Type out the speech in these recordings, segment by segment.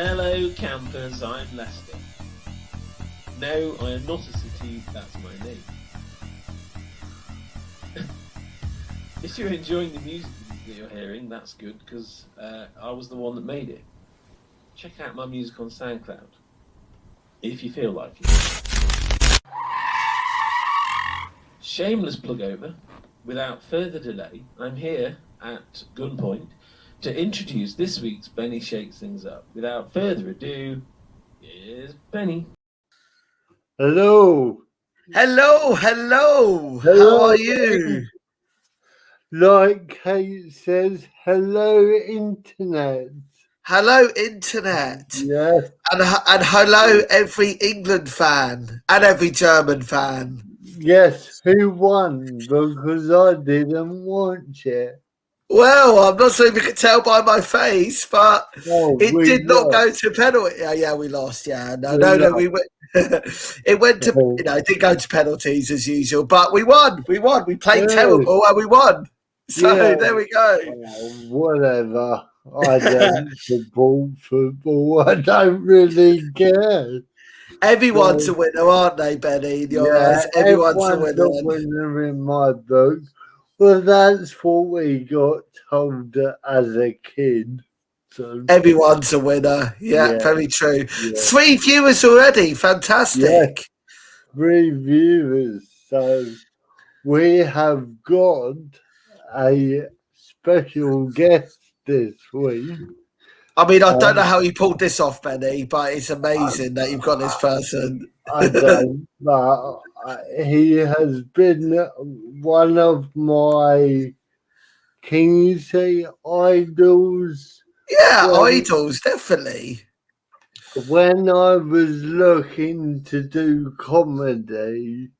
Hello campers, I'm Lester. No, I am not a city, that's my name. If you're enjoying the music that you're hearing, that's good, because I was the one that made it. Check out my music on SoundCloud, if you feel like it. Shameless plug over. Without further delay, I'm here at gunpoint to introduce this week's Benny Shakes Things Up. Without further ado, here's Benny. Hello. Hello. How are you? Like Kate says, hello, Internet. Hello, Internet. Yes. And hello, every England fan and every German fan. Yes, who won? Because I didn't watch it. Well, I'm not sure if you could tell by my face, but it did not go to penalty. Yeah, we lost. Yeah, no, we went. It went to, it did go to penalties as usual, but we won. We played terrible and we won. So there we go. Whatever. I don't support football. I don't really care. Everyone's a winner, aren't they, Benny? In your eyes, everyone's a winner in my book. Well, that's what we got told as a kid. So everyone's a winner. Yeah, very true. Yeah. 3 viewers already. Fantastic. Yeah. 3 viewers. So we have got a special guest this week. I mean, I don't know how you pulled this off, Benny, but it's amazing that you've got this person. I don't, but he has been one of my, can you say, idols? Yeah, idols, definitely. When I was looking to do comedy,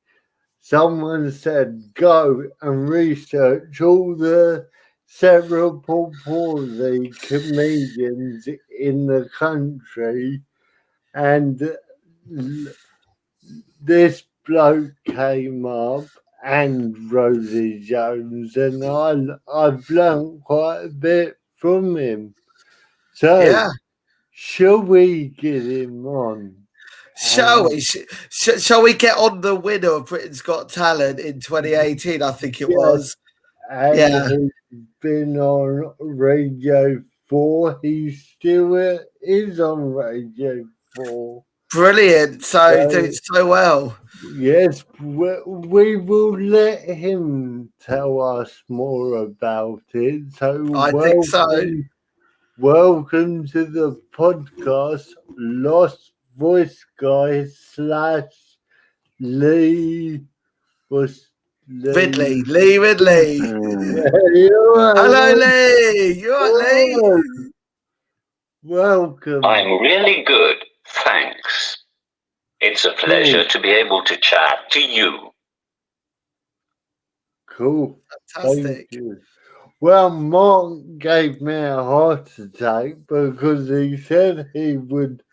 someone said, go and research all the cerebral palsy comedians in the country, and this bloke came up and Rosie Jones, and I've learned quite a bit from him. So, shall we get him on? Shall we? Shall we get on the winner of Britain's Got Talent in 2018? I think it was. And he's been on Radio 4. He still is on Radio 4. Brilliant. So doing so well. Yes, we will let him tell us more about it. So I think so. Welcome to the podcast, Lost Voice Guy / Lee Ridley. Hello, Lee. You all right, Lee? Welcome. I'm really good, thanks. It's a pleasure to be able to chat to you. Cool. Fantastic. Thank you. Well, Mark gave me a heart attack because he said he would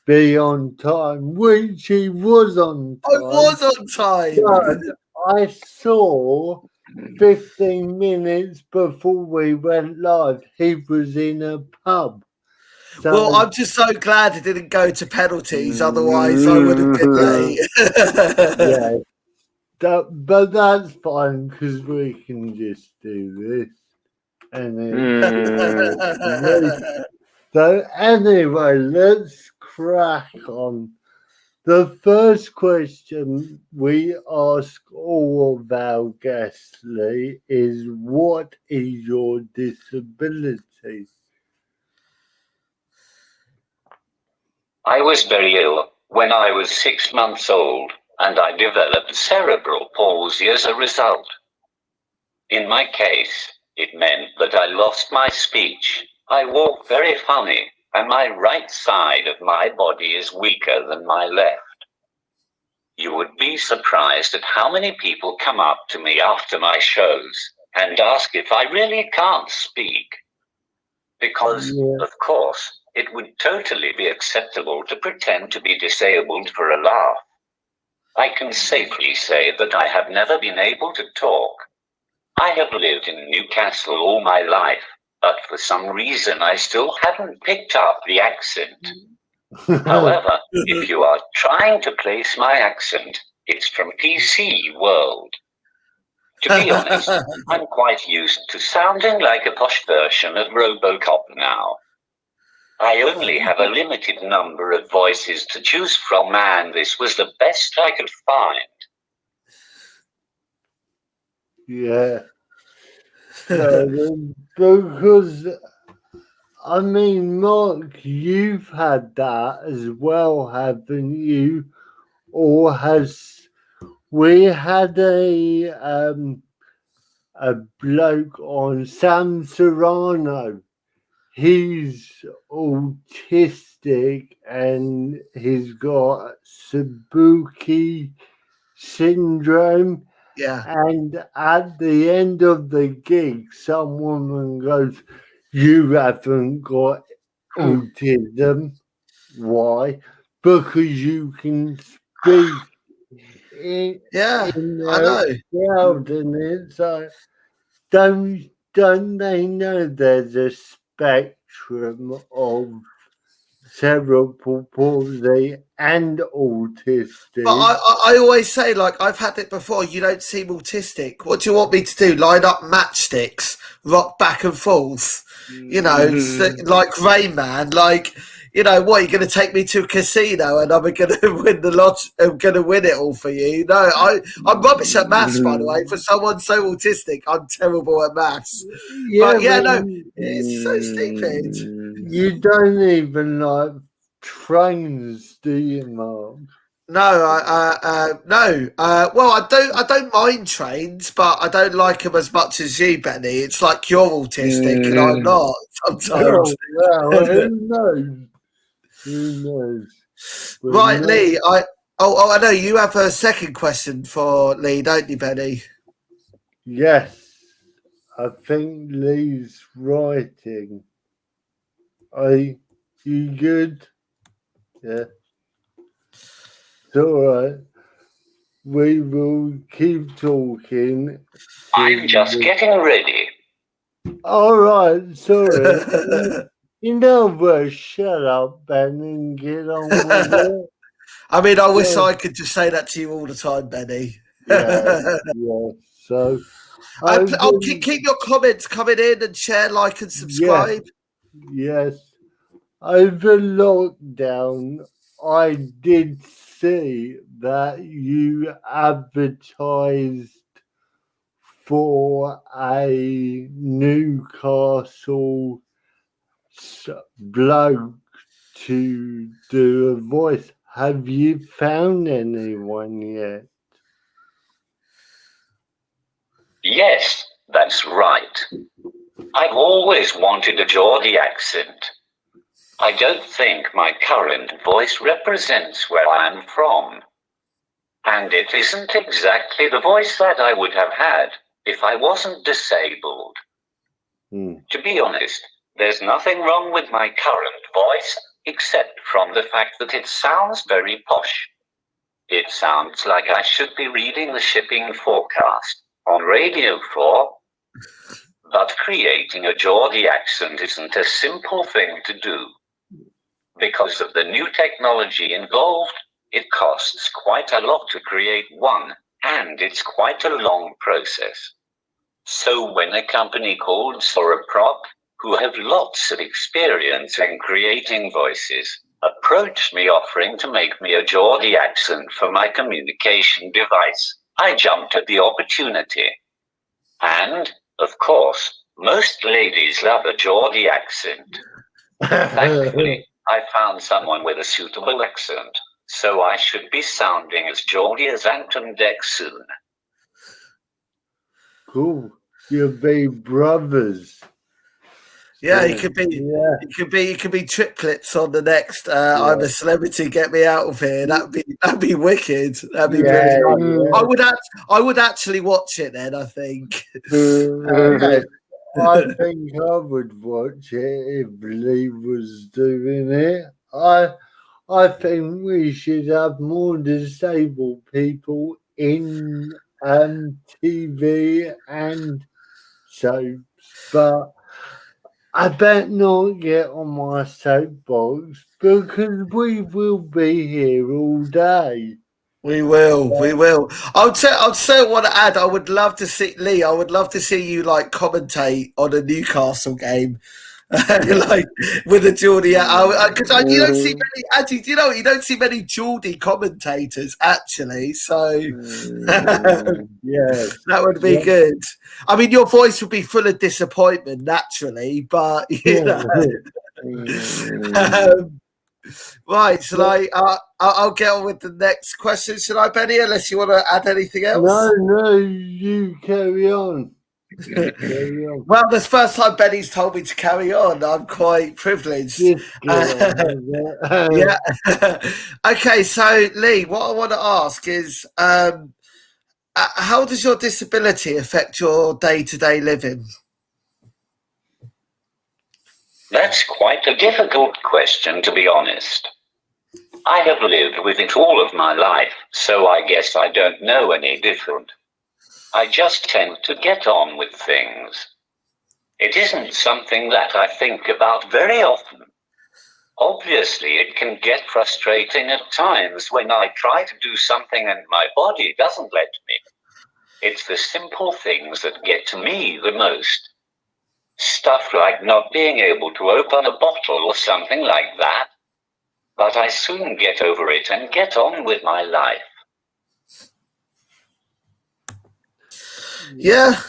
be on time, which he was on time. I was on time. But I saw 15 minutes before we went live, he was in a pub. So, well, I'm just so glad it didn't go to penalties, otherwise I would have been late. But that's fine because we can just do this. And then, so anyway, let's crack on. The first question we ask all of our guests, Lee, is what is your disability? I was very ill when I was 6 months old, and I developed cerebral palsy as a result. In my case, it meant that I lost my speech. I walk very funny, and my right side of my body is weaker than my left. You would be surprised at how many people come up to me after my shows and ask if I really can't speak. Because, of course, it would totally be acceptable to pretend to be disabled for a laugh. I can safely say that I have never been able to talk. I have lived in Newcastle all my life, but for some reason I still haven't picked up the accent. However, if you are trying to place my accent, it's from PC World. To be honest, I'm quite used to sounding like a posh version of RoboCop now. I only have a limited number of voices to choose from, and this was the best I could find. Yeah. So, because, I mean, Mark, you've had that as well, haven't you? Or we had a bloke on, Sam Serrano. He's autistic and he's got Sabuki syndrome. Yeah. And at the end of the gig, some woman goes, "You haven't got autism. Why? Because you can speak in Yeah, I a know. crowd." And it's like, don't they know there's a spectrum of cerebral palsy and autistic? But I always say, like, I've had it before. You don't seem autistic. What do you want me to do? Line up matchsticks, rock back and forth? You know, like Rain Man. Like, you know, what? You're going to take me to a casino and I'm going to win the lot? I'm going to win it all for you? No, I'm rubbish at maths, by the way. For someone so autistic, I'm terrible at maths. Yeah, but yeah, no, it's so stupid. You don't even like trains, do you, Mark? No, no. Well, I don't mind trains, but I don't like them as much as you, Benny. It's like you're autistic and I'm not sometimes. Oh, well, who knows? Who knows? But Right, no, Lee. I know you have a second question for Lee, don't you, Benny? yes, I think Lee's writing. Are you good? Yeah. It's all right. We will keep talking. I'm just getting ready. All right, sorry. You know what? Shut up, Ben, and get on with it. I mean, I wish Yeah. I could just say that to you all the time, Benny. Yeah, yeah. So, I'll keep your comments coming in and share, like, and subscribe. yes. Over lockdown, I did see that you advertised for a Newcastle bloke to do a voice. Have you found anyone yet? Yes, that's right. I've always wanted a Geordie accent. I don't think my current voice represents where I am from. And it isn't exactly the voice that I would have had if I wasn't disabled. To be honest, there's nothing wrong with my current voice, except from the fact that it sounds very posh. It sounds like I should be reading the shipping forecast on Radio 4. But creating a Geordie accent isn't a simple thing to do. Because of the new technology involved, it costs quite a lot to create one, and it's quite a long process. So when a company called Soroprop, who have lots of experience in creating voices, approached me offering to make me a Geordie accent for my communication device, I jumped at the opportunity. And, of course, most ladies love a Geordie accent. Thankfully, I found someone with a suitable accent, so I should be sounding as Geordie as Anton Deck soon. Cool. You'll be brothers. Yeah, he could be. Yeah. He could be triplets on the next. I'm a celebrity. Get me out of here. That'd be wicked. That'd be brilliant. Yeah. I would actually watch it then. I think. I think I would watch it if Lee was doing it. I think we should have more disabled people in TV and soaps, but I bet not get on my soapbox because we will be here all day. We will. I'll say want to add. I would love to see Lee. I would love to see you like commentate on a Newcastle game, like with a Geordie. Because you don't see many. Actually, you know, you don't see many Geordie commentators actually. So Yes. that would be good. I mean, your voice would be full of disappointment naturally, but you know. Right, so I'll get on with the next question. Should I, Benny? Unless you want to add anything else? No, you carry on. Well, this first time Benny's told me to carry on. I'm quite privileged. Yeah. Okay, so Lee, what I want to ask is, how does your disability affect your day-to-day living? That's quite a difficult question, to be honest. I have lived with it all of my life, so I guess I don't know any different. I just tend to get on with things. It isn't something that I think about very often. Obviously, it can get frustrating at times when I try to do something and my body doesn't let me. It's the simple things that get to me the most. Stuff like not being able to open a bottle or something like that. But I soon get over it and get on with my life. Yeah.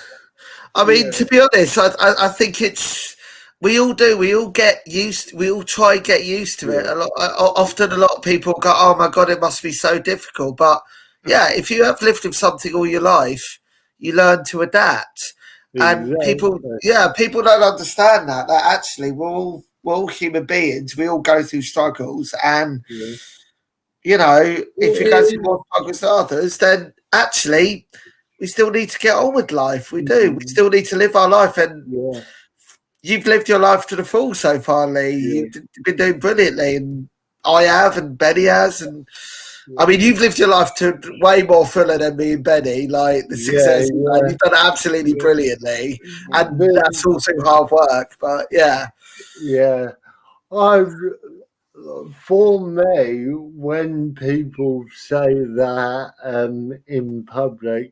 I mean, to be honest, I think it's, we all do. We all try and get used to it. Often a lot of people go, oh my God, it must be so difficult. But yeah, if you have lived with something all your life, you learn to adapt. And people don't understand that actually we're all human beings. We all go through struggles, and you know, if you go through more struggles than others, then actually we still need to get on with life. We do. We still need to live our life, and you've lived your life to the full so far, Lee. You've been doing brilliantly, and I have, and Benny has, and I mean, you've lived your life to way more fuller than me and Benny. Like the success you've done it absolutely brilliantly, and that's also hard work. But for me, when people say that in public,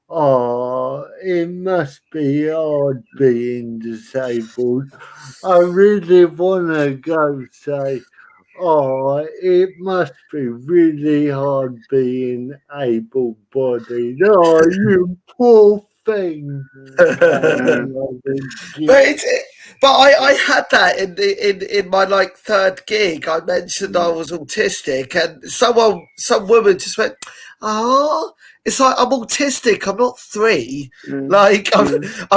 oh, it must be hard being disabled. I really want to go say, oh, it must be really hard being able-bodied. Oh, you poor thing. But I had that in my like third gig. I mentioned I was autistic, and some woman just went, "Oh, it's like I'm autistic. I'm not 3. Like I'm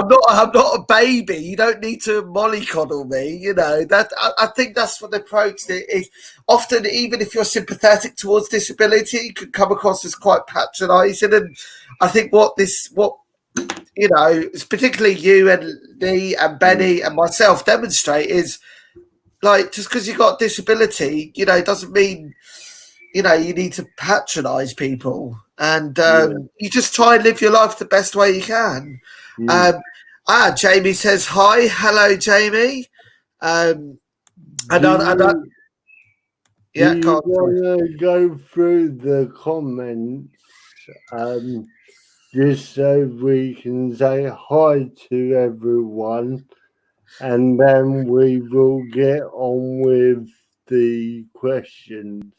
not a baby. You don't need to mollycoddle me. You know that. I think that's what the approach is. Often, even if you're sympathetic towards disability, it can come across as quite patronising. And I think what you know, it's particularly you and Lee and Benny and myself demonstrate is like, just because you've got a disability, you know, doesn't mean, you know, you need to patronise people, and you just try and live your life the best way you can. Jamie says hi. Hello, Jamie. Do you want to go through the comments just so we can say hi to everyone, and then we will get on with the questions?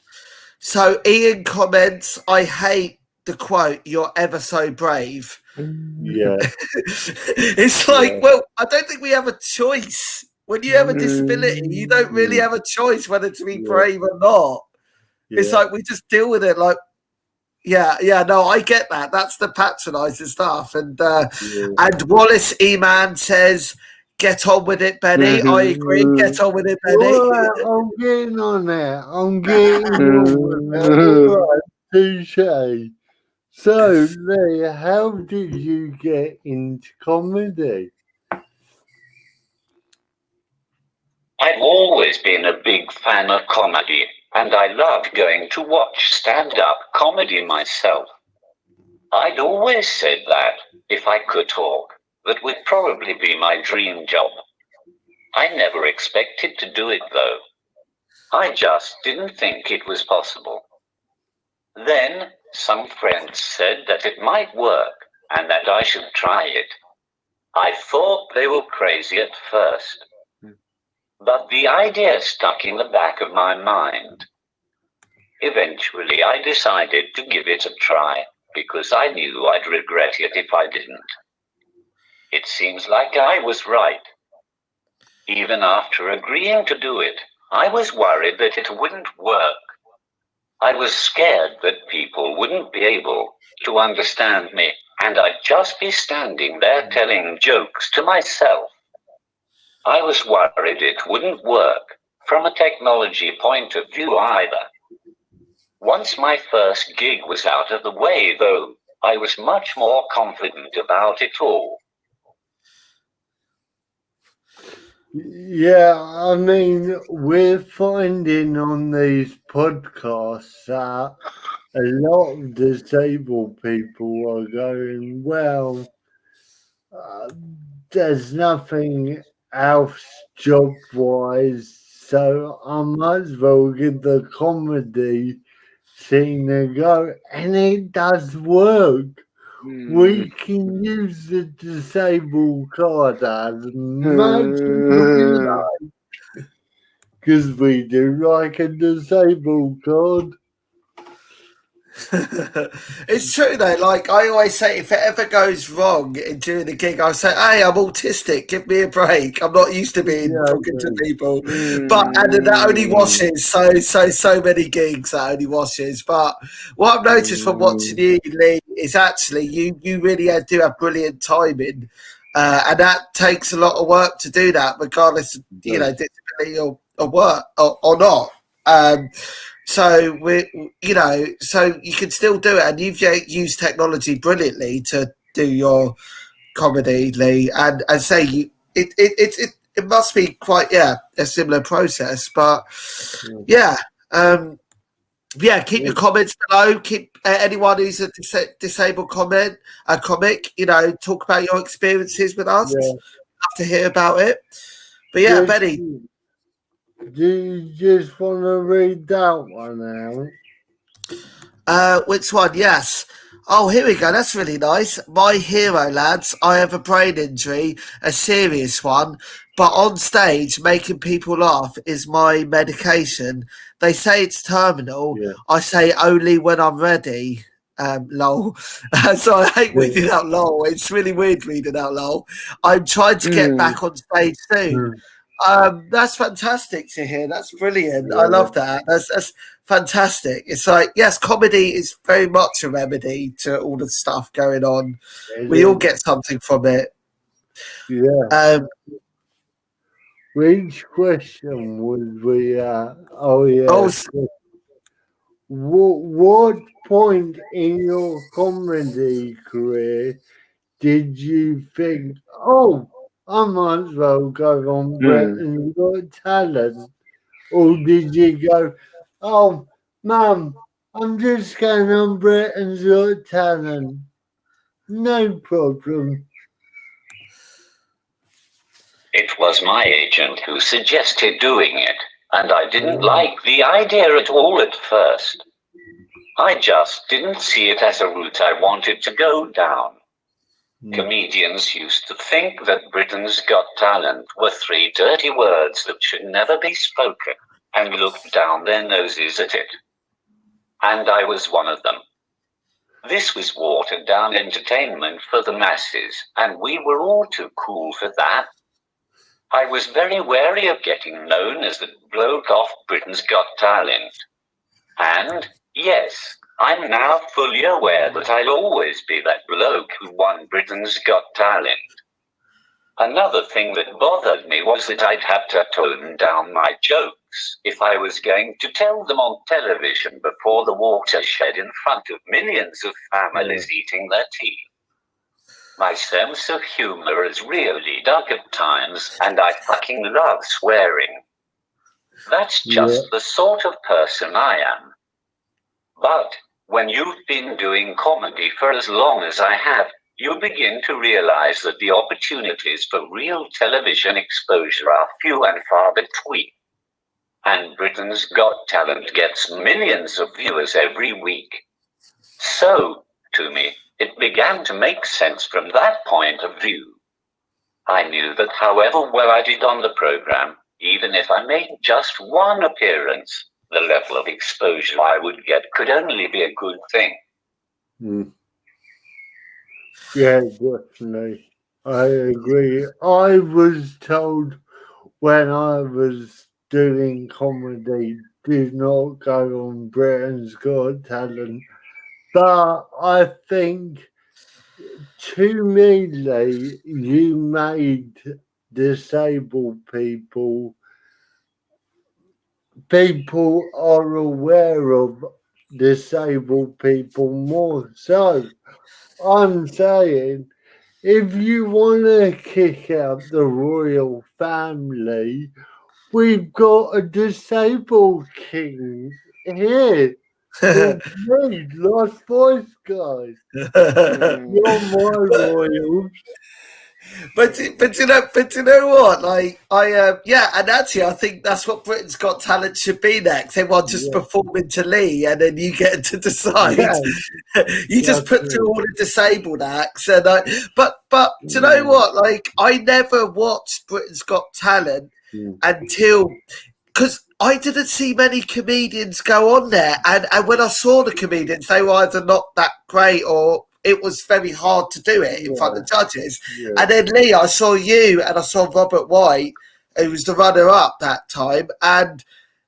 So Ian comments, I hate the quote, "You're ever so brave." Yeah. It's like, well, I don't think we have a choice. When you have a disability, you don't really have a choice whether to be brave or not. It's like we just deal with it like, no, I get that. That's the patronising stuff. And Wallace E-Man says, get on with it, Benny. I agree. Get on with it, Benny. I'm getting on there. I'm getting on with it. Touche. So, Lee, how did you get into comedy? I've always been a big fan of comedy, and I love going to watch stand-up comedy myself. I'd always said that, if I could talk, that would probably be my dream job. I never expected to do it, though. I just didn't think it was possible. Then, some friends said that it might work and that I should try it. I thought they were crazy at first, but the idea stuck in the back of my mind. Eventually, I decided to give it a try because I knew I'd regret it if I didn't. It seems like I was right. Even after agreeing to do it, I was worried that it wouldn't work. I was scared that people wouldn't be able to understand me, and I'd just be standing there telling jokes to myself. I was worried it wouldn't work from a technology point of view either. Once my first gig was out of the way, though, I was much more confident about it all. Yeah, I mean, we're finding on these podcasts that a lot of disabled people are going, well, there's nothing else job-wise, so I might as well give the comedy scene a go, and it does work. We can use the disabled card as much as we like, because we do like a disabled card. It's true though. Like I always say, if it ever goes wrong during the gig, I say, "Hey, I'm autistic. Give me a break. I'm not used to being talking to people." But and that only washes so many gigs. That only washes. But what I've noticed from watching you, Lee, is actually you really do have brilliant timing, and that takes a lot of work to do that, regardless of disability or work or not. So so you can still do it, and you've used technology brilliantly to do your comedy, Lee. And say it must be quite a similar process, but keep your comments below. Keep anyone who's a disabled comic, talk about your experiences with us. Love to hear about it. But Benny. Do you just want to read that one out? Which one? Yes. Oh, here we go. That's really nice. My hero, lads. I have a brain injury, a serious one, but on stage, making people laugh is my medication. They say it's terminal. Yeah. I say only when I'm ready. Lol. So I hate reading out lol. It's really weird reading out lol. I'm trying to get back on stage soon. That's fantastic to hear. That's brilliant. I love that. That's fantastic. It's like, yes, comedy is very much a remedy to all the stuff going on. We all get something from it. Yeah. Which question would we what point in your comedy career did you think, I might as well go on Britain's Got Talent? Or did you go, Mum, I'm just going on Britain's Got Talent? No problem. It was my agent who suggested doing it, and I didn't like the idea at all at first. I just didn't see it as a route I wanted to go down. Comedians used to think that Britain's Got Talent were 3 dirty words that should never be spoken, and looked down their noses at it. And I was one of them. This was watered down entertainment for the masses, and we were all too cool for that. I was very wary of getting known as the bloke off Britain's Got Talent. And, yes, I'm now fully aware that I'll always be that bloke who won Britain's Got Talent. Another thing that bothered me was that I'd have to tone down my jokes if I was going to tell them on television before the watershed in front of millions of families eating their tea. My sense of humor is really dark at times, and I fucking love swearing. That's just the sort of person I am. But when you've been doing comedy for as long as I have, you begin to realize that the opportunities for real television exposure are few and far between. And Britain's Got Talent gets millions of viewers every week. So, to me, it began to make sense from that point of view. I knew that however well I did on the program, even if I made just one appearance, the level of exposure I would get could only be a good thing. Yeah, definitely. I agree. I was told when I was doing comedy, do not go on Britain's Got Talent. But I think, to me, Lee, you made disabled people are aware of disabled people more. So I'm saying, if you want to kick out the royal family, we've got a disabled king here. Called me, Lost Voice Guy. You're my royals. But you know what? Like and actually, I think that's what Britain's Got Talent should be next. Everyone just performing to Lee, and then you get to decide. Yeah. You just put through all the disabled acts, and but do you know what? Like, I never watched Britain's Got Talent until, because I didn't see many comedians go on there, and when I saw the comedians, they were either not that great or it was very hard to do it in front of judges. Yeah. And then, Lee, I saw you and I saw Robert White, who was the runner-up that time, and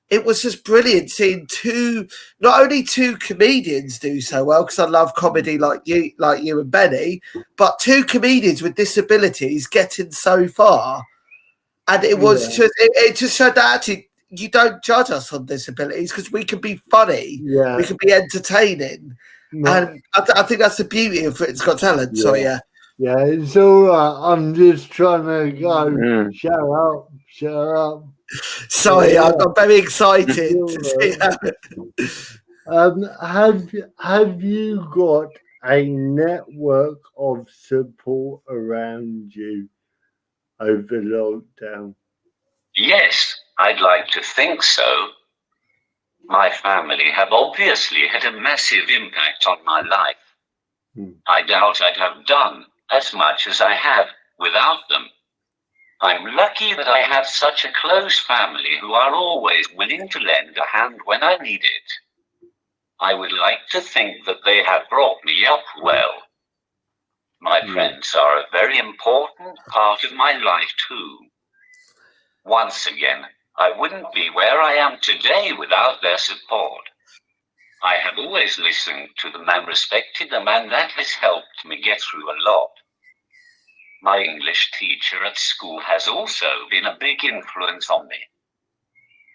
it was just brilliant seeing not only two comedians do so well, because I love comedy like you and Benny, but two comedians with disabilities getting so far. And it was it just showed that actually you don't judge us on disabilities, because we can be funny, we can be entertaining. And I think that's the beauty of Britain's Got Talent. So Yeah, it's all right. I'm just trying to go. Shut up. Sorry, I'm very excited to see that. Have you got a network of support around you over lockdown? Yes, I'd like to think so. My family have obviously had a massive impact on my life. I doubt I'd have done as much as I have without them. I'm lucky that I have such a close family who are always willing to lend a hand when I need it. I would like to think that they have brought me up well. My friends are a very important part of my life too. Once again, I wouldn't be where I am today without their support. I have always listened to them and respected them, and that has helped me get through a lot. My English teacher at school has also been a big influence on me.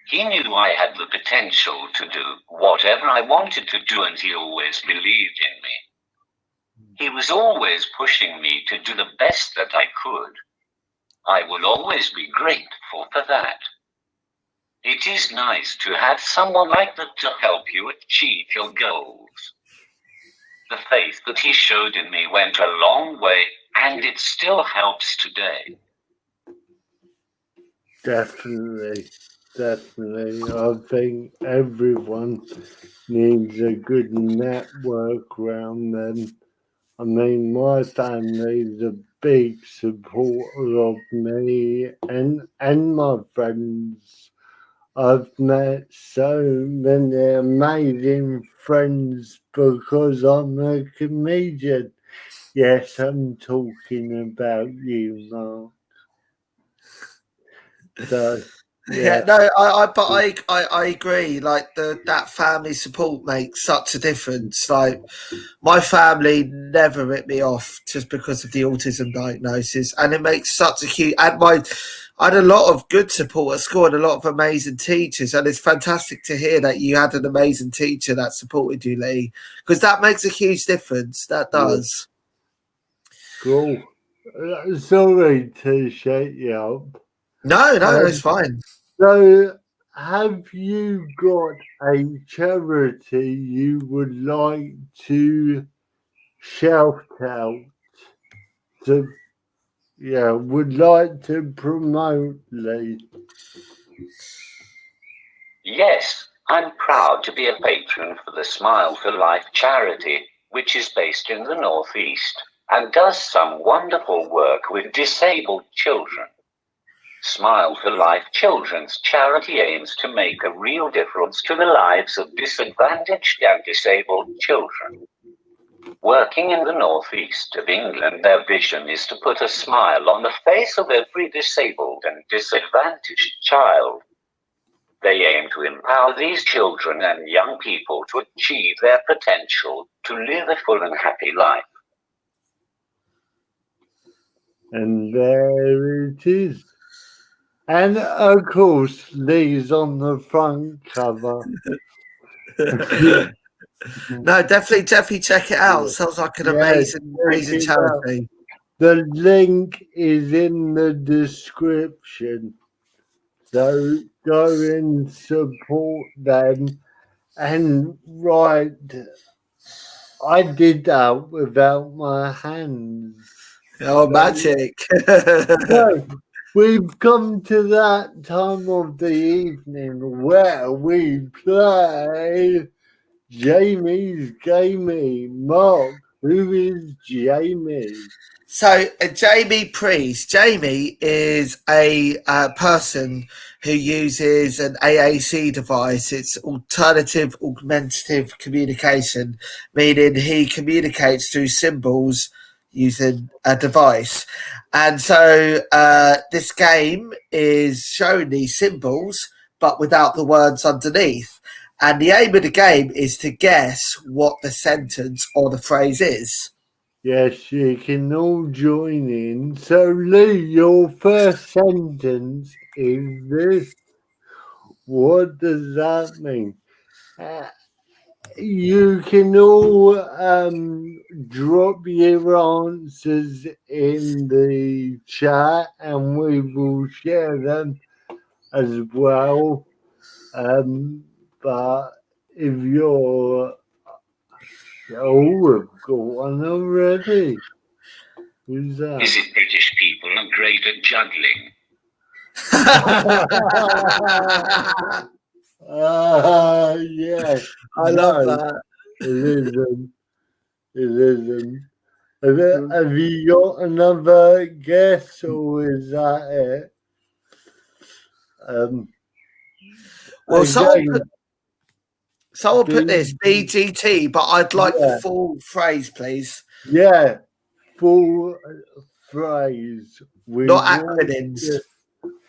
He knew I had the potential to do whatever I wanted to do, and he always believed in me. He was always pushing me to do the best that I could. I will always be grateful for that. It is nice to have someone like that to help you achieve your goals. The faith that he showed in me went a long way, and it still helps today. Definitely. I think everyone needs a good network around them. I mean, my family is a big supporter of me and my friends. I've met so many amazing friends because I'm a comedian. Yes, I'm talking about you, Mark. So, I agree. Like that family support makes such a difference. Like, my family never ripped me off just because of the autism diagnosis, and it makes such a huge. And I had a lot of good support at school and a lot of amazing teachers, and it's fantastic to hear that you had an amazing teacher that supported you, Lee, because that makes a huge difference. That does. Cool. Sorry to shut you up. No, it's fine. So, have you got a charity you would like to shout out? to, would like to promote, Lee? Yes, I'm proud to be a patron for the Smile for Life charity, which is based in the Northeast and does some wonderful work with disabled children. Smile for Life Children's Charity aims to make a real difference to the lives of disadvantaged and disabled children. Working in the northeast of England, their vision is to put a smile on the face of every disabled and disadvantaged child. They aim to empower these children and young people to achieve their potential to live a full and happy life. And there it is. And of course, Lee's on the front cover. No, definitely check it out. Sounds like an amazing charity. The link is in the description. So go and support them. And right, I did that without my hands. Oh, magic. So we've come to that time of the evening where we play Jamie's Gamey. Mark, who is Jamie? So, Jamie Priest. Jamie is a person who uses an AAC device. It's alternative augmentative communication, meaning he communicates through symbols using a device. And so this game is showing these symbols, but without the words underneath. And the aim of the game is to guess what the sentence or the phrase is. Yes, you can all join in. So, Lee, your first sentence is this. What does that mean? You can all drop your answers in the chat and we will share them as well. But if you're... Oh, we've got one already. Who's that? Is it British people are great at juggling? Yeah. I love that. It isn't. Have you got another guess or is that it? Well, someone put this BGT, but I'd like the full phrase, please. Yeah, full phrase. Not acronyms.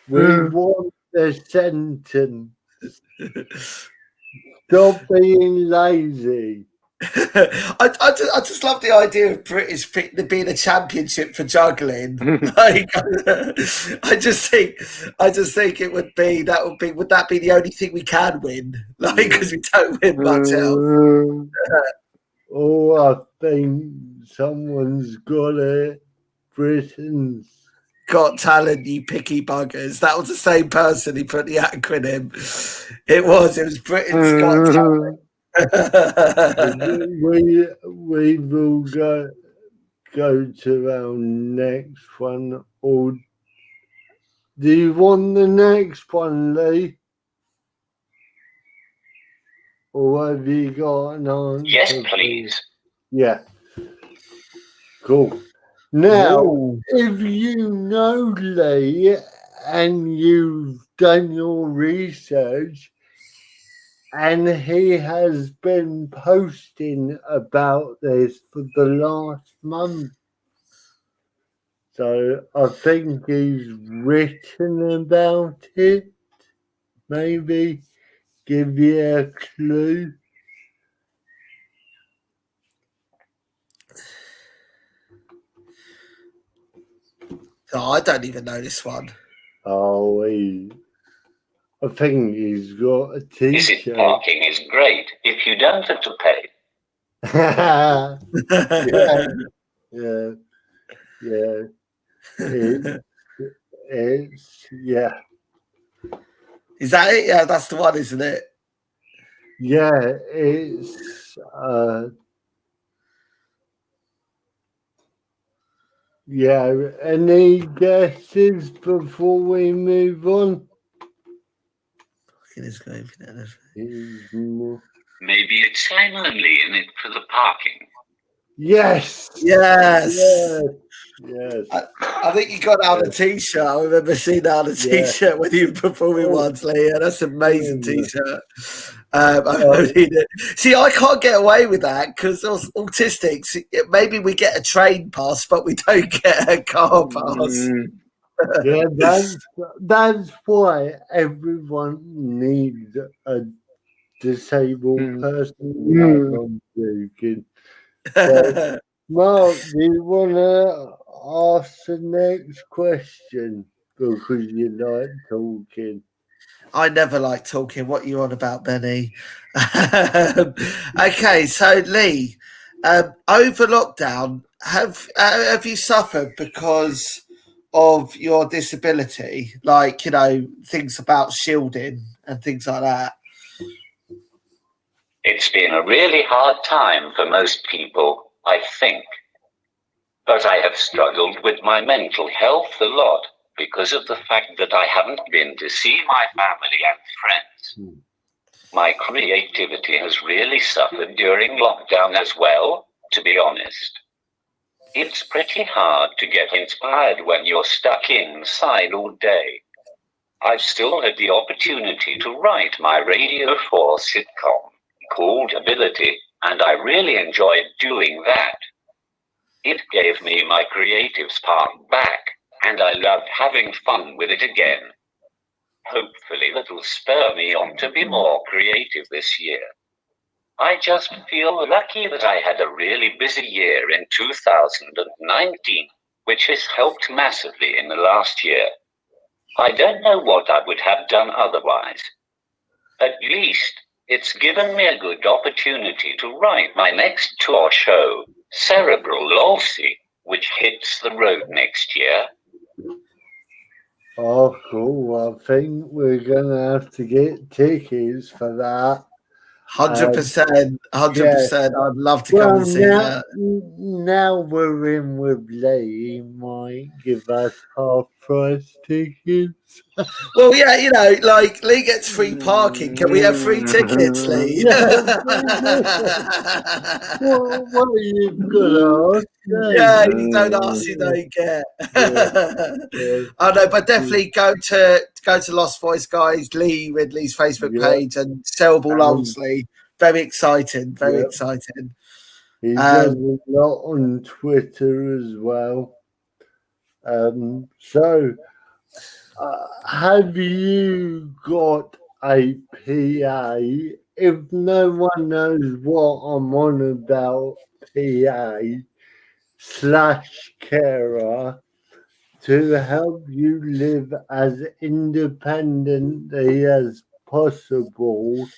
We want the sentence. Stop being lazy. I just love the idea of British being a championship for juggling. Like, I just think it would that be the only thing we can win? Like, because we don't win much else. Oh, I think someone's got it. Britain's Got Talent, you picky buggers. That was the same person who put the acronym. It was Britain's Got Talent. we will go to our next one. Or do you want the next one, Lee? Or have you got an answer? Yes, please. Yeah. Cool. Now, if you know Lee and you've done your research, and he has been posting about this for the last month. So I think he's written about it. Maybe give you a clue. Oh, I don't even know this one. Oh, I think he's got a t-shirt. Is it parking is great if you don't have to pay? Yeah. Yeah. Is that it? Yeah, that's the one, isn't it? Yeah, it's Yeah, any guesses before we move on? Maybe it's time only in it for the parking. Yes. Yes. Yes. I think you got out a T-shirt. I remember seeing that on a T-shirt when you were performing once, Leah. That's an amazing T-shirt. See, I can't get away with that because autistics. Maybe we get a train pass, but we don't get a car pass. Yeah, that's why everyone needs a disabled person. I'm joking. So, Mark, do you want to ask the next question because you like talking? I never like talking. What are you on about, Benny? Okay, so Lee, over lockdown, have you suffered because of your disability? Like, things about shielding and things like that. It's been a really hard time for most people, I think. But I have struggled with my mental health a lot because of the fact that I haven't been to see my family and friends. My creativity has really suffered during lockdown as well, to be honest. It's pretty hard to get inspired when you're stuck inside all day. I've still had the opportunity to write my Radio 4 sitcom called Ability, and I really enjoyed doing that. It gave me my creative spark back, and I loved having fun with it again. Hopefully that'll spur me on to be more creative this year. I just feel lucky that I had a really busy year in 2019, which has helped massively in the last year. I don't know what I would have done otherwise. At least, it's given me a good opportunity to write my next tour show, Cerebral Palsy, which hits the road next year. Oh, cool. I think we're going to have to get tickets for that. 100%. 100%. I'd love to come and see that. Now we're in with Lee. He might give us half-price tickets. Well, yeah, like Lee gets free parking. Can we have free tickets, Lee? What are you gonna ask? Yeah, you don't ask, you don't get. I know, but definitely go to Lost Voice, guys. Ridley's Facebook page and Cerebral Palsy. Very exciting. Very exciting. He does a lot on Twitter as well. So, have you got a PA? If no one knows what I'm on about, PA / carer to help you live as independently as possible.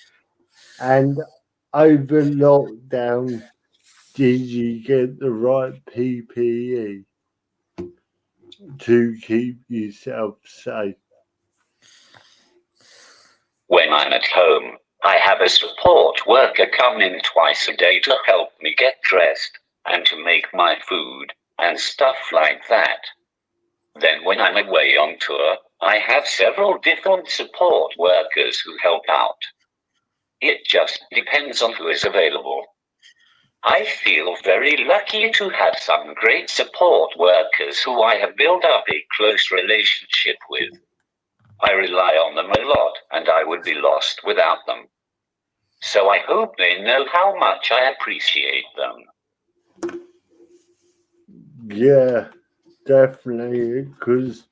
And over lockdown, did you get the right PPE to keep yourself safe? When I'm at home, I have a support worker come in twice a day to help me get dressed and to make my food and stuff like that. Then when I'm away on tour, I have several different support workers who help out. It just depends on who is available. I feel very lucky to have some great support workers who I have built up a close relationship with. I rely on them a lot, and I would be lost without them. So I hope they know how much I appreciate them. Yeah, definitely, because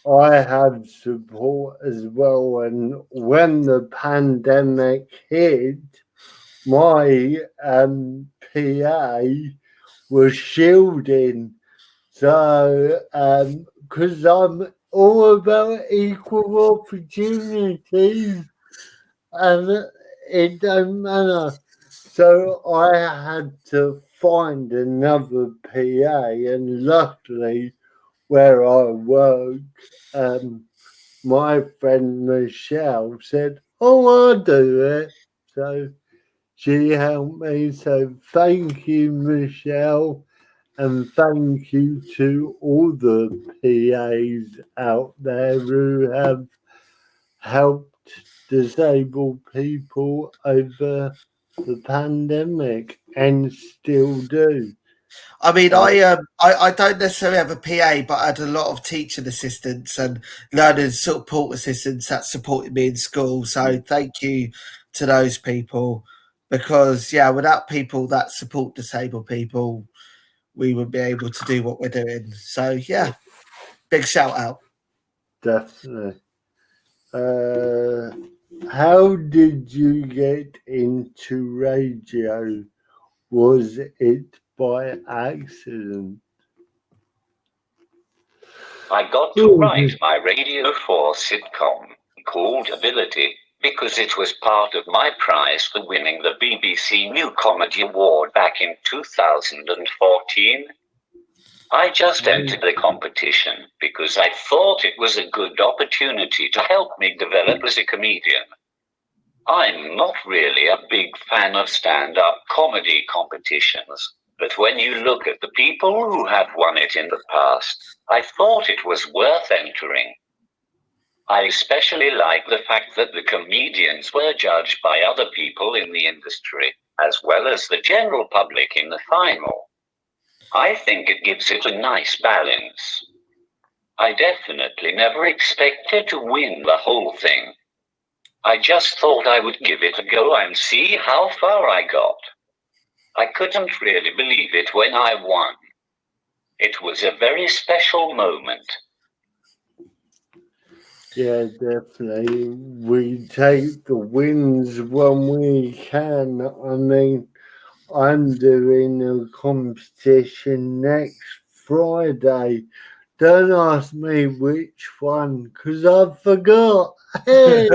I have support as well. And when the pandemic hit, my PA was shielding. So, because I'm all about equal opportunities, and it don't matter. So I had to find another PA, and luckily, where I work, my friend Michelle said, "Oh, I'll do it." So she helped me. So thank you, Michelle. And thank you to all the PAs out there who have helped disabled people over the pandemic and still do. I mean, I don't necessarily have a PA, but I had a lot of teaching assistants and learning support assistants that supported me in school. So thank you to those people, because without people that support disabled people, we would be able to do what we're doing. So big shout out. Definitely. How did you get into radio? Was it by accident? I got to write my Radio 4 sitcom called Ability because it was part of my prize for winning the BBC New Comedy Award back in 2014. I just entered the competition because I thought it was a good opportunity to help me develop as a comedian. I'm not really a big fan of stand-up comedy competitions, but when you look at the people who have won it in the past, I thought it was worth entering. I especially like the fact that the comedians were judged by other people in the industry, as well as the general public in the final. I think it gives it a nice balance. I definitely never expected to win the whole thing. I just thought I would give it a go and see how far I got. I couldn't really believe it when I won. It was a very special moment. Yeah, definitely. We take the wins when we can. I mean, I'm doing a competition next Friday. Don't ask me which one, because I forgot. Hey!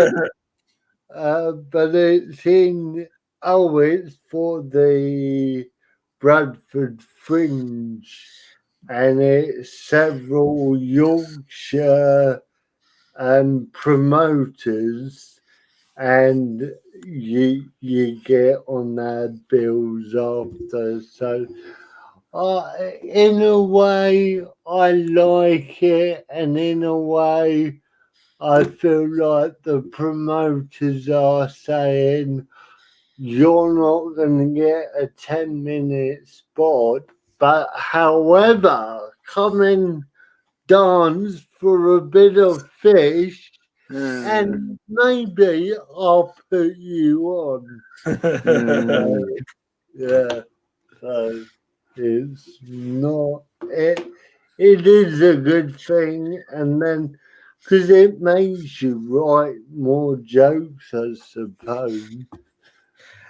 But it's it's for the Bradford Fringe, and it's several Yorkshire promoters, and you get on their bills after. So in a way, I like it, and in a way, I feel like the promoters are saying you're not going to get a 10-minute spot, but however, come and dance for a bit of fish, and maybe I'll put you on. Yeah, so it's not it. It is a good thing, and then because it makes you write more jokes, I suppose.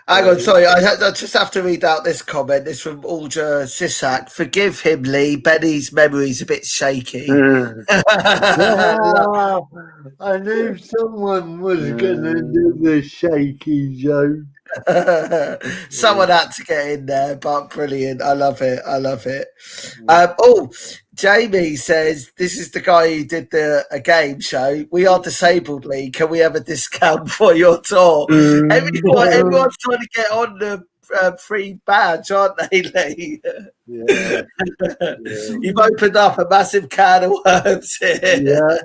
Hang on, sorry, I just have to read out this comment. It's from Ulja Sisak. Forgive him, Lee. Benny's memory's a bit shaky. I knew someone was going to do the shaky joke. Someone had to get in there, but brilliant. I love it. I love it. Jamie says, this is the guy who did a game show. We are disabled, Lee. Can we have a discount for your tour? Everyone's trying to get on the free badge, aren't they, Lee? Yeah. You've opened up a massive can of worms here. Yeah.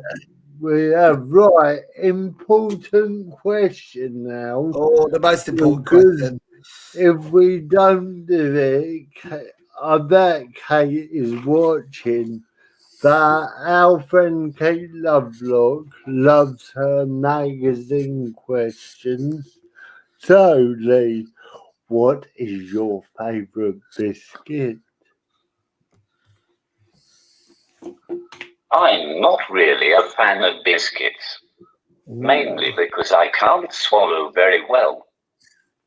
We have right. Important question now. Oh, the most important question. If we don't do it, I bet Kate is watching. But our friend Kate Lovelock loves her magazine questions. So, Lee, what is your favourite biscuit? I'm not really a fan of biscuits, mainly because I can't swallow very well.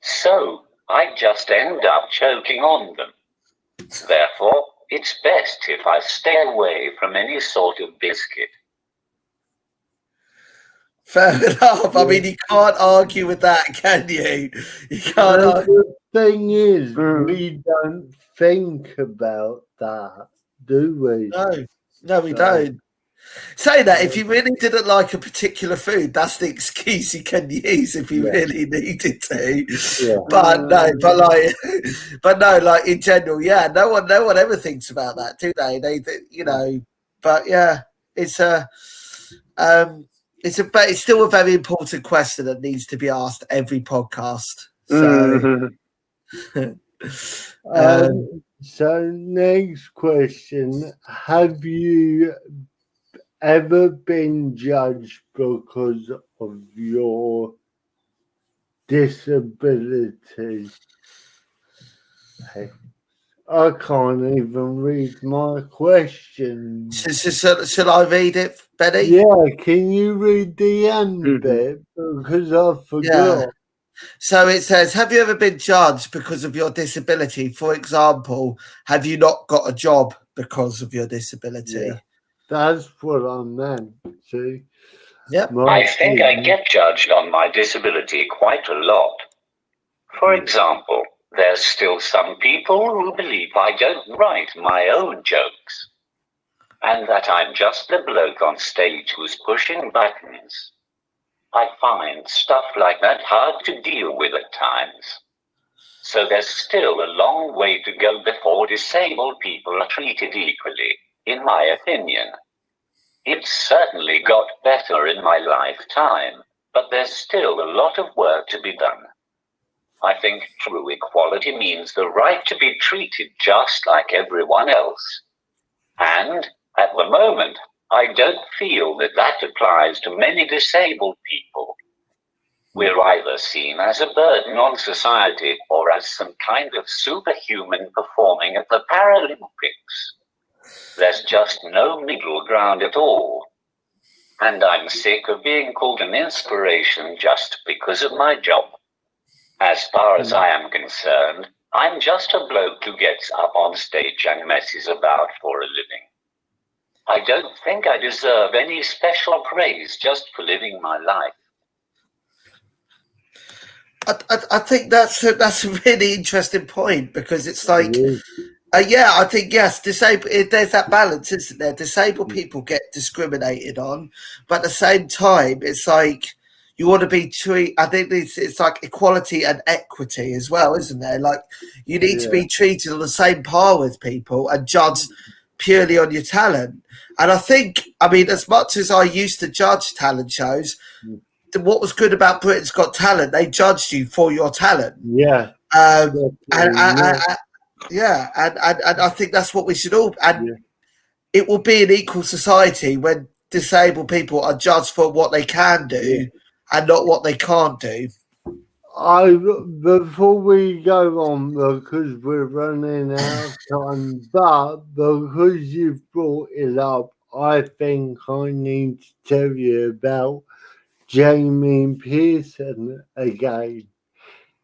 So, I just end up choking on them. Therefore, it's best if I stay away from any sort of biscuit. Fair enough. I mean, you can't argue with that, can you? You can't argue. The thing is, we don't think about that, do we? No, we don't. Say that if you really didn't like a particular food, that's the excuse you can use if you really needed to. Yeah. But no, like in general, yeah, no one ever thinks about that, do they? They you know, but yeah, it's it's still a very important question that needs to be asked every podcast. So, so next question: have you ever been judged because of your disability? I can't even read my question. Should I read it, Benny? Yeah, can you read the end bit? Because I forgot. Yeah. So it says, have you ever been judged because of your disability? For example, have you not got a job because of your disability? Yeah, that's what I meant. See? Yeah. I think I get judged on my disability quite a lot. For example, there's still some people who believe I don't write my own jokes, and that I'm just the bloke on stage who's pushing buttons. I find stuff like that hard to deal with at times. So there's still a long way to go before disabled people are treated equally, in my opinion. It's certainly got better in my lifetime, but there's still a lot of work to be done. I think true equality means the right to be treated just like everyone else. And at the moment, I don't feel that that applies to many disabled people. We're either seen as a burden on society or as some kind of superhuman performing at the Paralympics. There's just no middle ground at all. And I'm sick of being called an inspiration just because of my job. As far as I am concerned, I'm just a bloke who gets up on stage and messes about for a living. I don't think I deserve any special praise just for living my life. I think that's a really interesting point, because it's like, I think, yes, there's that balance, isn't there? Disabled people get discriminated on, but at the same time, it's like you want to be treated. I think it's like equality and equity as well, isn't there? Like you need to be treated on the same par with people and judged purely on your talent. And I think, I mean, as much as I used to judge talent shows, what was good about Britain's Got Talent, they judged you for your talent. Yeah. And I think that's what we should all. And it will be an equal society when disabled people are judged for what they can do and not what they can't do. Before we go on, because we're running out of time, but because you've brought it up, I think I need to tell you about Jamie Pearson again.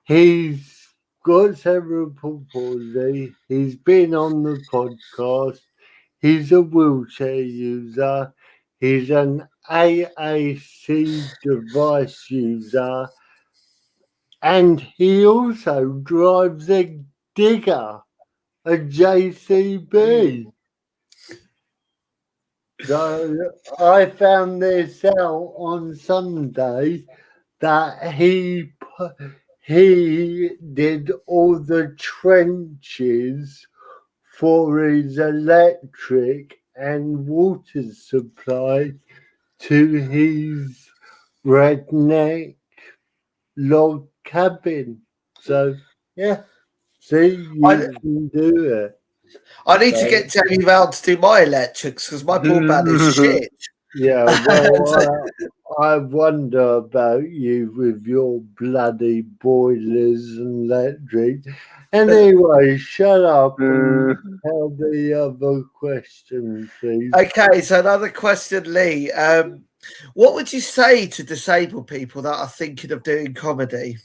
He's got cerebral palsy. He's been on the podcast. He's a wheelchair user. He's an AAC device user. And he also drives a digger, a JCB. So I found this out on Sunday that he did all the trenches for his electric and water supply to his redneck log cabin. So yeah, see, you can do it. I need to get Jamie round to do my electrics because my broadband is shit. Yeah, well, I wonder about you with your bloody boilers and electric. Anyway, shut up and tell the other question, please. Okay, so another question, Lee. What would you say to disabled people that are thinking of doing comedy?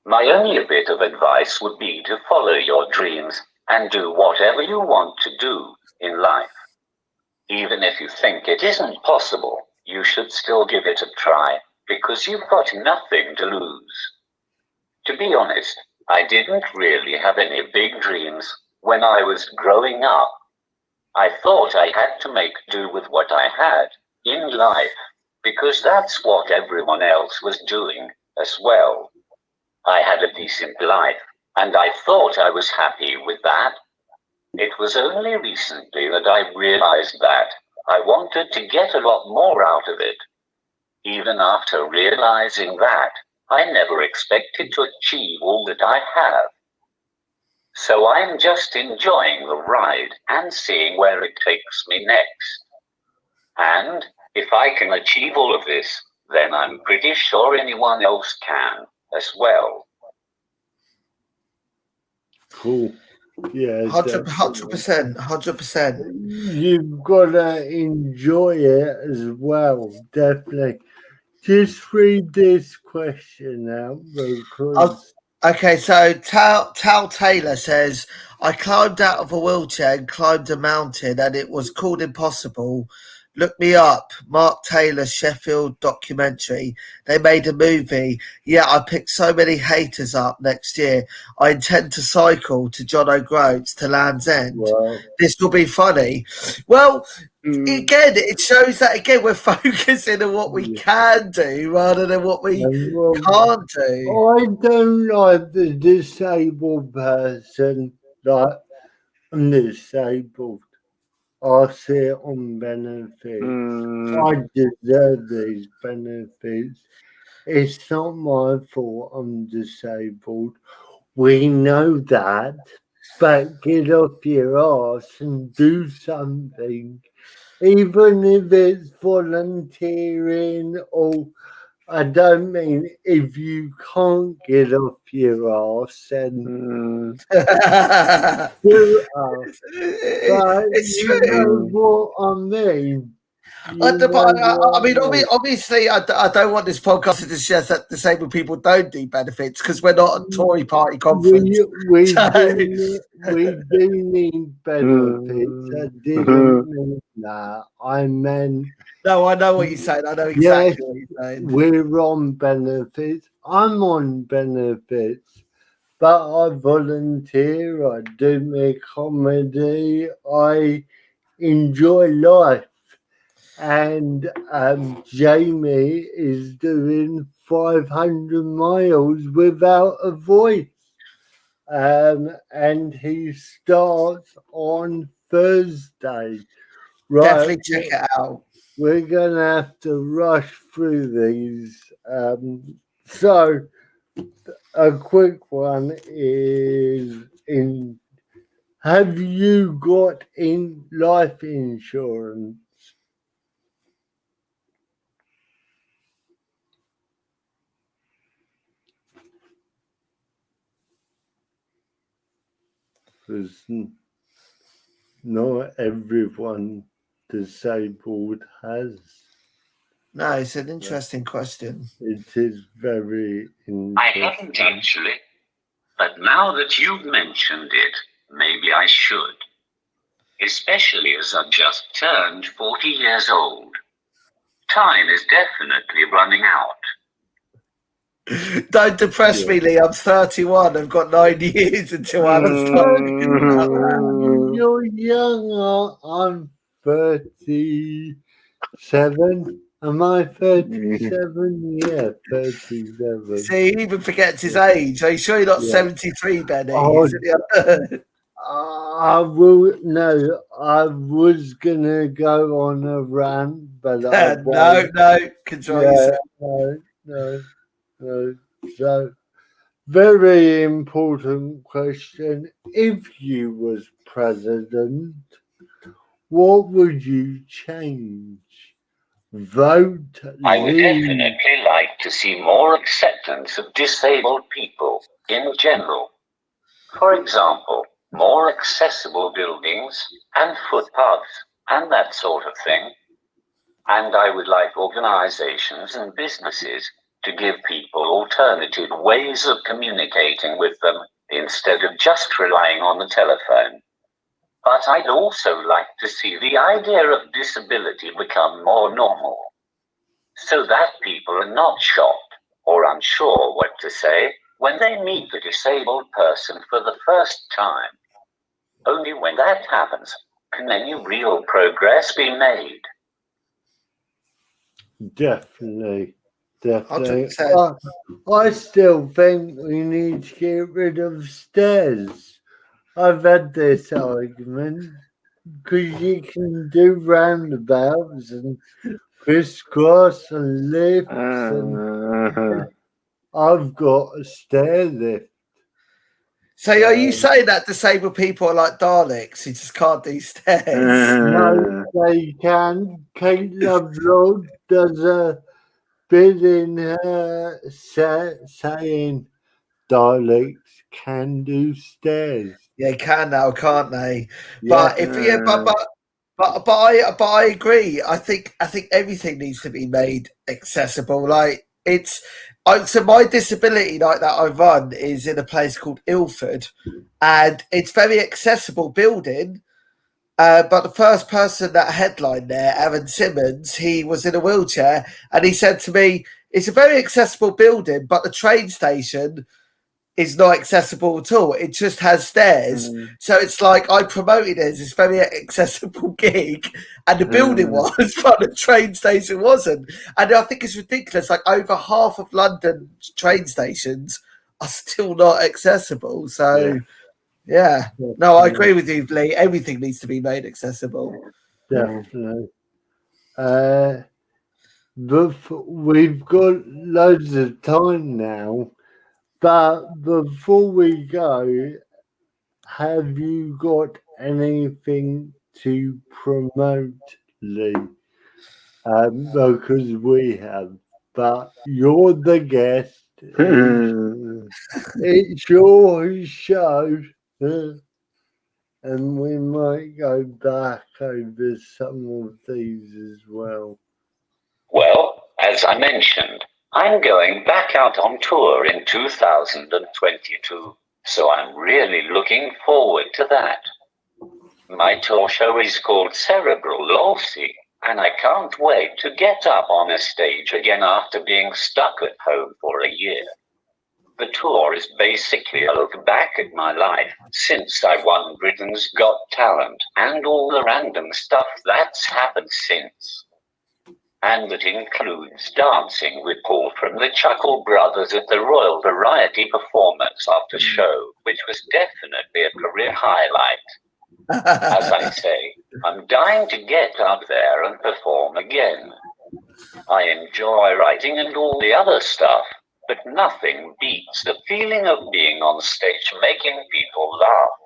My only bit of advice would be to follow your dreams and do whatever you want to do in life. Even if you think it isn't possible, you should still give it a try because you've got nothing to lose. To be honest, I didn't really have any big dreams when I was growing up. I thought I had to make do with what I had in life, because that's what everyone else was doing as well. I had a decent life, and I thought I was happy with that. It was only recently that I realized that I wanted to get a lot more out of it. Even after realizing that, I never expected to achieve all that I have. So I'm just enjoying the ride and seeing where it takes me next. And if I can achieve all of this, then I'm pretty sure anyone else can as well. Cool. Yeah, 100%. 100%. You've got to enjoy it as well, definitely. Just read this question out because. Okay, so Tal Taylor says, I climbed out of a wheelchair and climbed a mountain, and it was called Impossible. Look me up, Mark Taylor's Sheffield documentary. They made a movie. Yeah, I picked so many haters up next year. I intend to cycle to John O'Groats to Land's End. Wow. This will be funny. Well, again, it shows that, again, we're focusing on what we can do rather than what we can't do. I don't like the disabled person. Like, I'm disabled. I sit on benefits. I deserve these benefits. It's not my fault I'm disabled. We know that, but get off your ass and do something. Even if it's volunteering or I don't mean if you can't get off your ass and do us. But It's you true. know what I mean. Obviously, I don't want this podcast to suggest that disabled people don't need benefits because we're not a Tory party conference. We do need benefits. I didn't mean that. I meant. No, I know what you're saying. I know exactly what you're saying. We're on benefits. I'm on benefits. But I volunteer, I do my comedy, I enjoy life. And Jamie is doing 500 miles without a voice. And he starts on Thursday. Right, definitely check it out. We're going to have to rush through these. So, a quick one is have you got in life insurance? Because not everyone disabled has. No, it's an interesting question. It is very interesting. I haven't actually, but now that you've mentioned it, maybe I should. Especially as I've just turned 40 years old. Time is definitely running out. Don't depress me, Lee. I'm 31. I've got 9 years until I'm You're young. I'm 37. Am I 37? Yeah, 37. See, he even forgets his age. Are you sure you're not 73, Benny? I was gonna go on a rant, but no, control yourself. No. So, very important question. If you was president, what would you change? Vote. I would definitely like to see more acceptance of disabled people in general. For example, more accessible buildings and footpaths and that sort of thing. And I would like organizations and businesses to give people alternative ways of communicating with them instead of just relying on the telephone. But I'd also like to see the idea of disability become more normal, so that people are not shocked or unsure what to say when they meet the disabled person for the first time. Only when that happens can any real progress be made? Definitely. Definitely. 100%. I still think we need to get rid of stairs. I've had this argument because you can do roundabouts and crisscross and lifts, and I've got a stair lift. So are you saying that disabled people are like Daleks who just can't do stairs? No, they can. Kate Lovelock does a bit in her saying Daleks can do stairs. Yeah, can now, can't they? Yeah. But if yeah, but I agree. I think everything needs to be made accessible. Like so my disability like that I run is in a place called Ilford, and it's very accessible building. But the first person that headlined there, Aaron Simmons, he was in a wheelchair, and he said to me, "It's a very accessible building, but the train station is not accessible at all. It just has stairs." So it's like I promoted it as this very accessible gig, and the building was, but the train station wasn't. And I think it's ridiculous. Like over half of London train stations are still not accessible. So yeah. No, I agree with you, Lee. Everything needs to be made accessible. Definitely. But we've got loads of time now. But before we go, have you got anything to promote, Lee? Because we have, but you're the guest. It's your show, and we might go back over some of these as well. Well, as I mentioned, I'm going back out on tour in 2022, so I'm really looking forward to that. My tour show is called Cerebral Palsy, and I can't wait to get up on a stage again after being stuck at home for a year. The tour is basically a look back at my life since I won Britain's Got Talent and all the random stuff that's happened since. And it includes dancing with Paul from the Chuckle Brothers at the Royal Variety Performance after show, which was definitely a career highlight. As I say, I'm dying to get up there and perform again. I enjoy writing and all the other stuff, but nothing beats the feeling of being on stage making people laugh.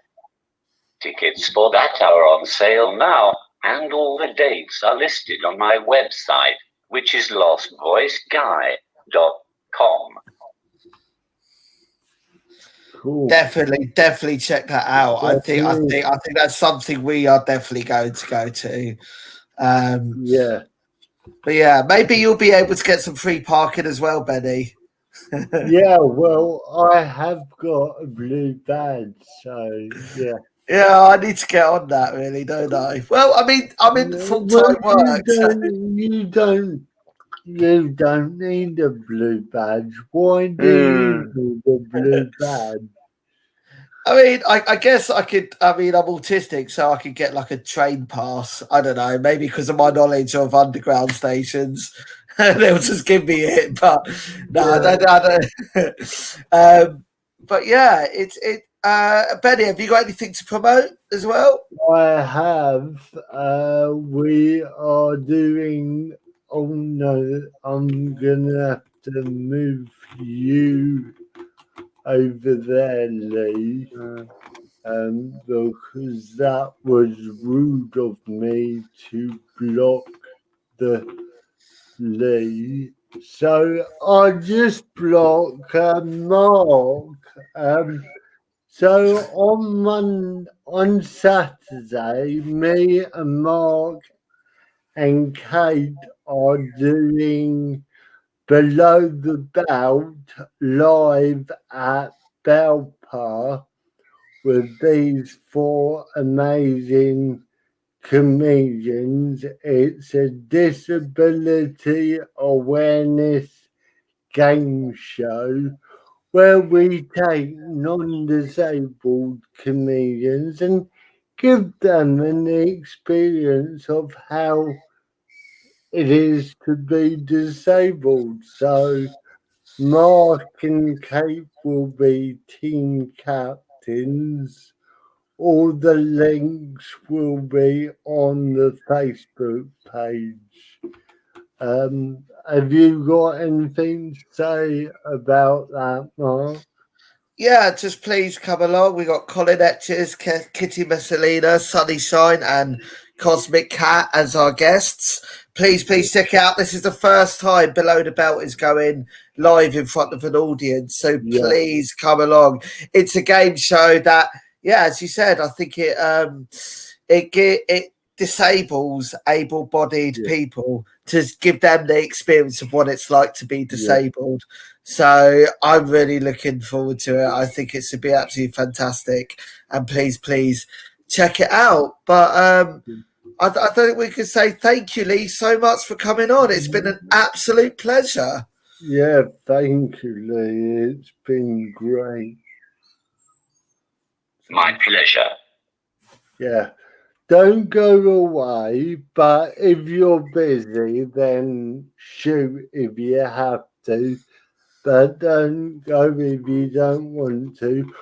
Tickets for that are on sale now, and all the dates are listed on my website, which is lostvoiceguy.com. Cool. Definitely check that out. I think that's something we are definitely going to go to. Yeah. But yeah, maybe you'll be able to get some free parking as well, Benny. Yeah, well, I have got a blue badge, so yeah. Yeah, I need to get on that, really, don't I? Well, I mean, I'm in full-time work. You don't need a blue badge. Why do you need a blue badge? I mean, I guess I could. I mean, I'm autistic, so I could get like a train pass. I don't know, maybe because of my knowledge of underground stations, they'll just give me it. But no, I don't. But yeah, Benny, have you got anything to promote as well? I have. We are doing. Oh no, I'm gonna have to move you over there, Lee. Because that was rude of me to block the Lee. So I just block Mark. So on Saturday, me and Mark and Kate are doing Below the Belt live at Belper with these four amazing comedians. It's a disability awareness game show where we take non-disabled comedians and give them an experience of how it is to be disabled. So Mark and Kate will be team captains. All the links will be on the Facebook page. Have you got anything to say about that, Mark? Yeah, just please come along. We got Colin Etches, Kitty Messalina, Sunnyshine, and Cosmic Cat as our guests. Please check out. This is the first time Below the Belt is going live in front of an audience, so please come along. It's a game show that, yeah, as you said, I think it disables able-bodied people to give them the experience of what it's like to be disabled. So I'm really looking forward to it. I think it's to be absolutely fantastic, and please check it out. But I think we could say thank you, Lee, so much for coming on. It's been an absolute pleasure. Yeah, thank you, Lee. It's been great. My pleasure. Yeah. Don't go away, but if you're busy, then shoot if you have to. But don't go if you don't want to.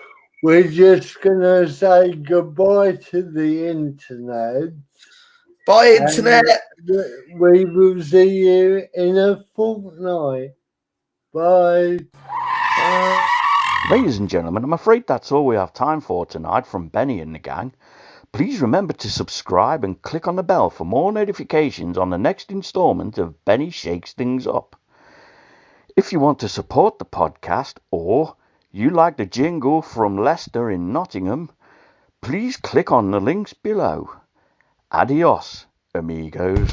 We're just going to say goodbye to the internet. Bye, internet. We will see you in a fortnight. Bye. Ladies and gentlemen, I'm afraid that's all we have time for tonight from Benny and the gang. Please remember to subscribe and click on the bell for more notifications on the next instalment of Benny Shakes Things Up. If you want to support the podcast or you like the jingle from Leicester in Nottingham, please click on the links below. Adios, amigos.